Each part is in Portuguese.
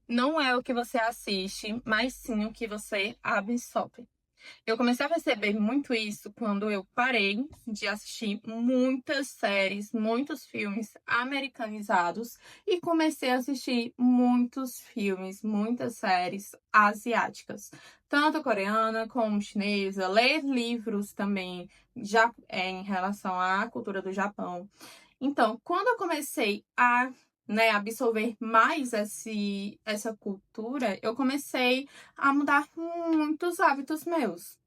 não é o que você assiste, mas sim o que você absorve. Eu comecei a perceber muito isso quando eu parei de assistir muitas séries, muitos filmes americanizados e comecei a assistir muitos filmes, muitas séries asiáticas, tanto coreana como chinesa, ler livros também já em relação à cultura do Japão. Então, quando eu comecei a, absorver mais essa cultura, eu comecei a mudar muitos hábitos meus.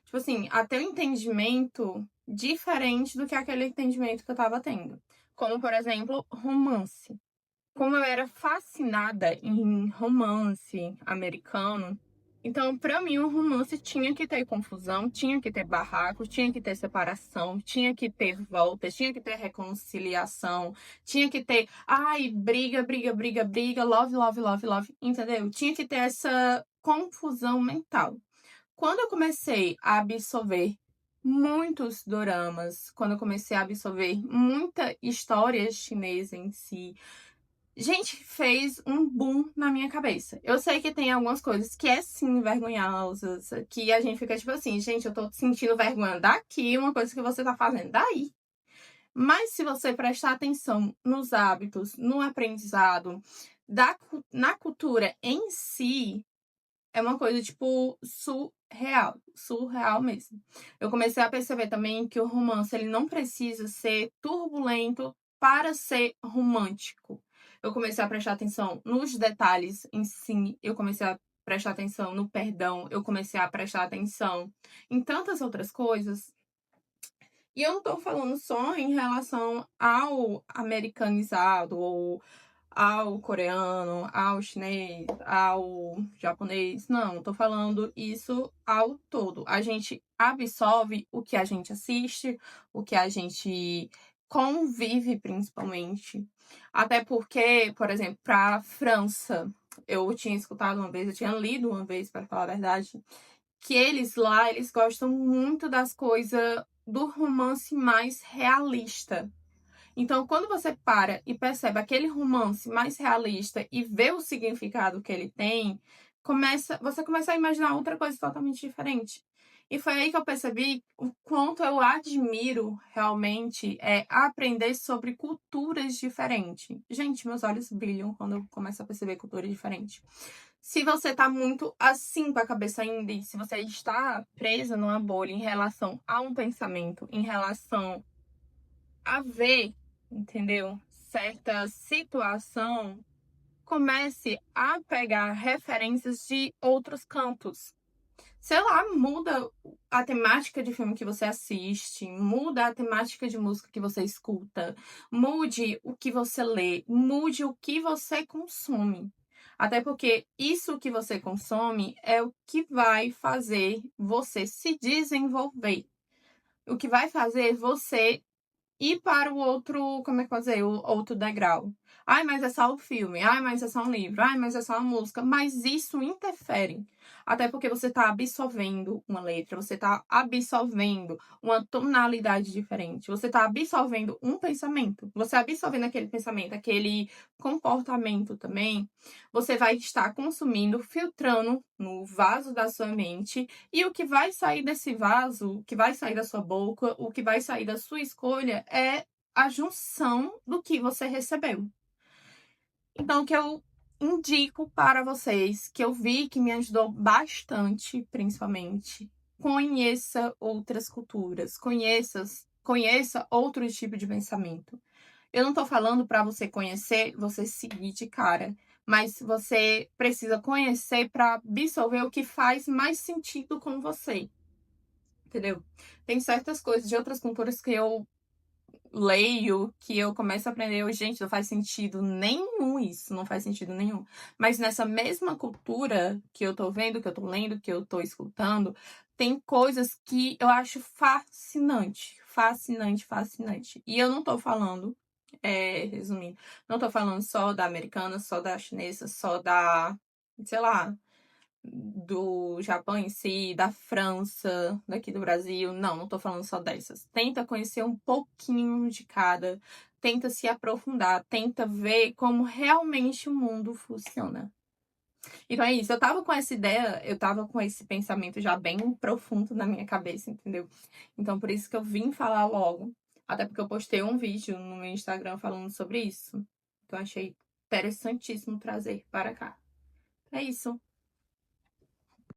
Tipo assim, a ter um entendimento diferente do que aquele entendimento que eu tava tendo. Como, por exemplo, romance. Como eu era fascinada em romance americano, então, pra mim, um romance tinha que ter confusão, tinha que ter barraco, tinha que ter separação, tinha que ter voltas, tinha que ter reconciliação, tinha que ter, ai, briga, briga, briga, briga, love, love, love, love, entendeu? Tinha que ter essa confusão mental. Quando eu comecei a absorver muitos doramas, quando eu comecei a absorver muita história chinesa em si, gente, fez um boom na minha cabeça. Eu sei que tem algumas coisas que é sim vergonhosas, que a gente fica tipo assim, gente, eu tô sentindo vergonha daqui, uma coisa que você tá fazendo daí. Mas se você prestar atenção nos hábitos, no aprendizado, na cultura em si, é uma coisa tipo surreal, surreal mesmo. Eu comecei a perceber também que o romance ele não precisa ser turbulento para ser romântico. Eu comecei a prestar atenção nos detalhes em si, eu comecei a prestar atenção no perdão, eu comecei a prestar atenção em tantas outras coisas. E eu não tô falando só em relação ao americanizado ou ao coreano, ao chinês, ao japonês. Não, tô falando isso ao todo. A gente absorve o que a gente assiste, o que a gente convive, principalmente. Até porque, por exemplo, para a França, eu tinha escutado uma vez, eu tinha lido uma vez, para falar a verdade, que eles lá, eles gostam muito das coisas do romance mais realista. Então, quando você para e percebe aquele romance mais realista e vê o significado que ele tem, você começa a imaginar outra coisa totalmente diferente. E foi aí que eu percebi o quanto eu admiro realmente aprender sobre culturas diferentes. Gente, meus olhos brilham quando eu começo a perceber cultura diferente. Se você tá muito assim com a cabeça ainda, e se você está presa numa bolha em relação a um pensamento, em relação a ver, entendeu? Certa situação, comece a pegar referências de outros cantos. Sei lá, muda a temática de filme que você assiste, muda a temática de música que você escuta, mude o que você lê, mude o que você consome. Até porque isso que você consome é o que vai fazer você se desenvolver. O que vai fazer você ir para o outro, como é que eu vou dizer, o outro degrau. Ai, mas é só o filme. Ai, mas é só um livro. Ai, mas é só a música. Mas isso interfere. Até porque você está absorvendo uma letra, você está absorvendo uma tonalidade diferente, você está absorvendo um pensamento. Você absorvendo aquele pensamento, aquele comportamento também, você vai estar consumindo, filtrando no vaso da sua mente e o que vai sair desse vaso, o que vai sair da sua boca, o que vai sair da sua escolha é a junção do que você recebeu. Então, o que eu indico para vocês, que eu vi que me ajudou bastante, principalmente, conheça outras culturas, conheça outros tipos de pensamento. Eu não tô falando para você conhecer, você seguir de cara, mas você precisa conhecer para absorver o que faz mais sentido com você, entendeu? Tem certas coisas de outras culturas que eu leio, que eu começo a aprender, gente, não faz sentido nenhum isso, não faz sentido nenhum. Mas nessa mesma cultura que eu tô vendo, que eu tô lendo, que eu tô escutando, tem coisas que eu acho fascinante, fascinante, fascinante. E eu não tô falando, resumindo, não tô falando só da americana, só da chinesa, só da, sei lá, do Japão em si, da França, daqui do Brasil. Não, não tô falando só dessas. Tenta conhecer um pouquinho de cada, tenta se aprofundar, tenta ver como realmente o mundo funciona. Então é isso, eu tava com essa ideia, eu tava com esse pensamento já bem profundo na minha cabeça, entendeu? Então por isso que eu vim falar logo, até porque eu postei um vídeo no meu Instagram falando sobre isso. Então achei interessantíssimo trazer para cá. É isso.